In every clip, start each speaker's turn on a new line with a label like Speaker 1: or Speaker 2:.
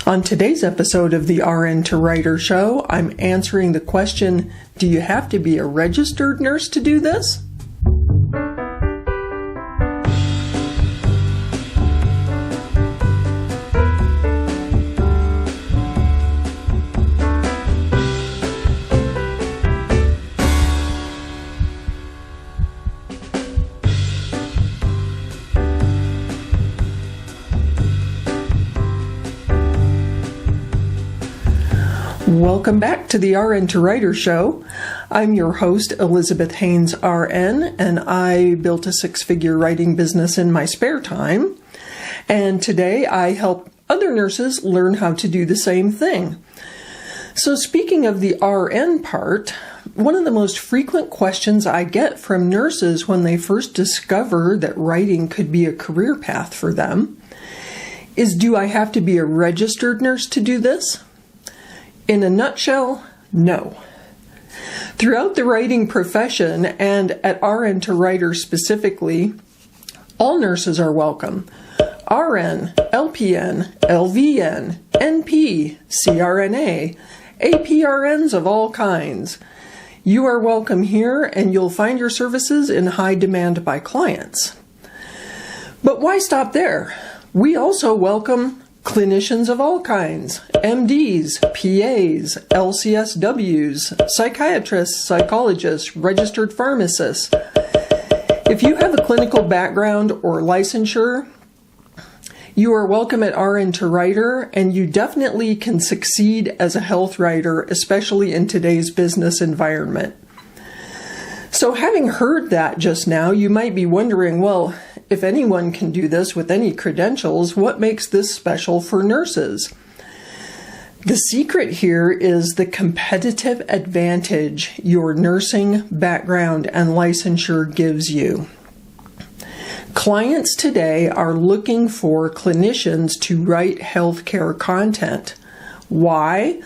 Speaker 1: On today's episode of the RN to Writer Show, I'm answering the question, do you have to be a registered nurse to do this? Welcome back to the RN to Writer Show. I'm your host, Elizabeth Hanes RN, and I built a six-figure writing business in my spare time. And today I help other nurses learn how to do the same thing. So speaking of the RN part, one of the most frequent questions I get from nurses when they first discover that writing could be a career path for them is, do I have to be a registered nurse to do this? In a nutshell, no. Throughout the writing profession and at RN to Writer specifically, all nurses are welcome. RN, LPN, LVN, NP, CRNA, APRNs of all kinds. You are welcome here, and you'll find your services in high demand by clients. But why stop there? We also welcome clinicians of all kinds, MDs, PAs, LCSWs, psychiatrists, psychologists, registered pharmacists. If you have a clinical background or licensure, you are welcome at RN to Writer, and you definitely can succeed as a health writer, especially in today's business environment. So having heard that just now, you might be wondering, well, if anyone can do this with any credentials, what makes this special for nurses? The secret here is the competitive advantage your nursing background and licensure gives you. Clients today are looking for clinicians to write healthcare content. Why?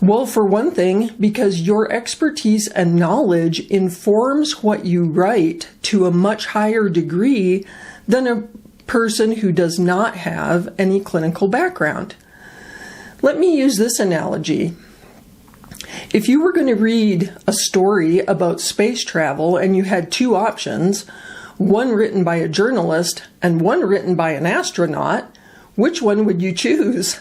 Speaker 1: Well, for one thing, because your expertise and knowledge informs what you write to a much higher degree than a person who does not have any clinical background. Let me use this analogy. If you were going to read a story about space travel and you had two options, one written by a journalist and one written by an astronaut, which one would you choose?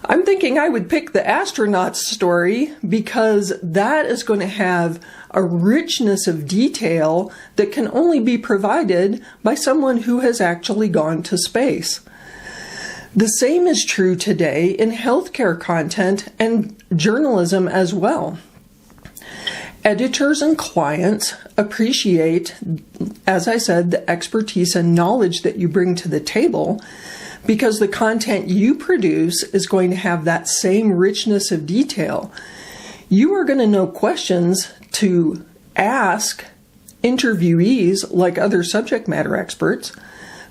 Speaker 1: I'm thinking I would pick the astronaut's story because that is going to have a richness of detail that can only be provided by someone who has actually gone to space. The same is true today in healthcare content and journalism as well. Editors and clients appreciate, as I said, the expertise and knowledge that you bring to the table, because the content you produce is going to have that same richness of detail. You are going to know questions to ask interviewees, like other subject matter experts,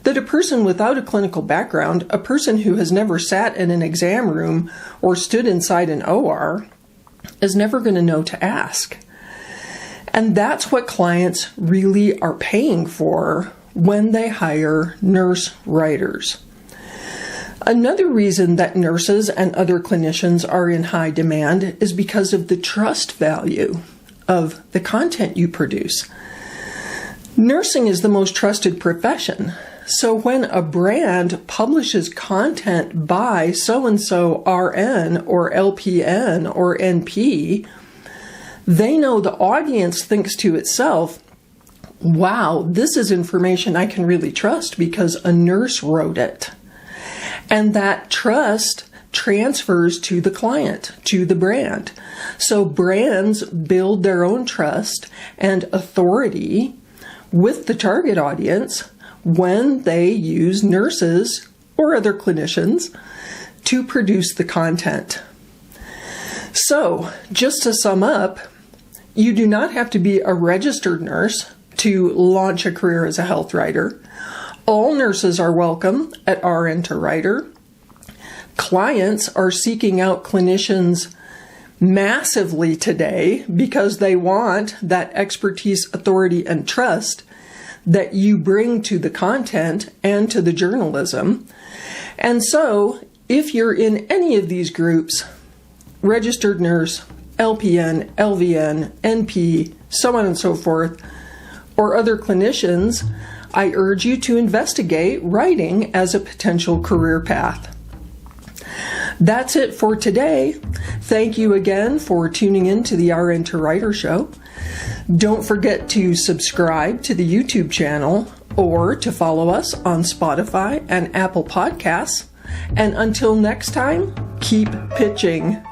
Speaker 1: that a person without a clinical background, a person who has never sat in an exam room or stood inside an OR, is never going to know to ask. And that's what clients really are paying for when they hire nurse writers. Another reason that nurses and other clinicians are in high demand is because of the trust value of the content you produce. Nursing is the most trusted profession. So when a brand publishes content by so-and-so RN or LPN or NP, they know the audience thinks to itself, wow, this is information I can really trust because a nurse wrote it. And that trust transfers to the client, to the brand. So brands build their own trust and authority with the target audience when they use nurses or other clinicians to produce the content. So, just to sum up, you do not have to be a registered nurse to launch a career as a health writer. All nurses are welcome at RN to Writer. Clients are seeking out clinicians massively today because they want that expertise, authority, and trust that you bring to the content and to the journalism. And so If you're in any of these groups, registered nurse, LPN, LVN, NP, so on and so forth, or other clinicians, I urge you to investigate writing as a potential career path. That's it for today. Thank you again for tuning in to the RN to Writer Show. Don't forget to subscribe to the YouTube channel or to follow us on Spotify and Apple Podcasts. And until next time, keep pitching.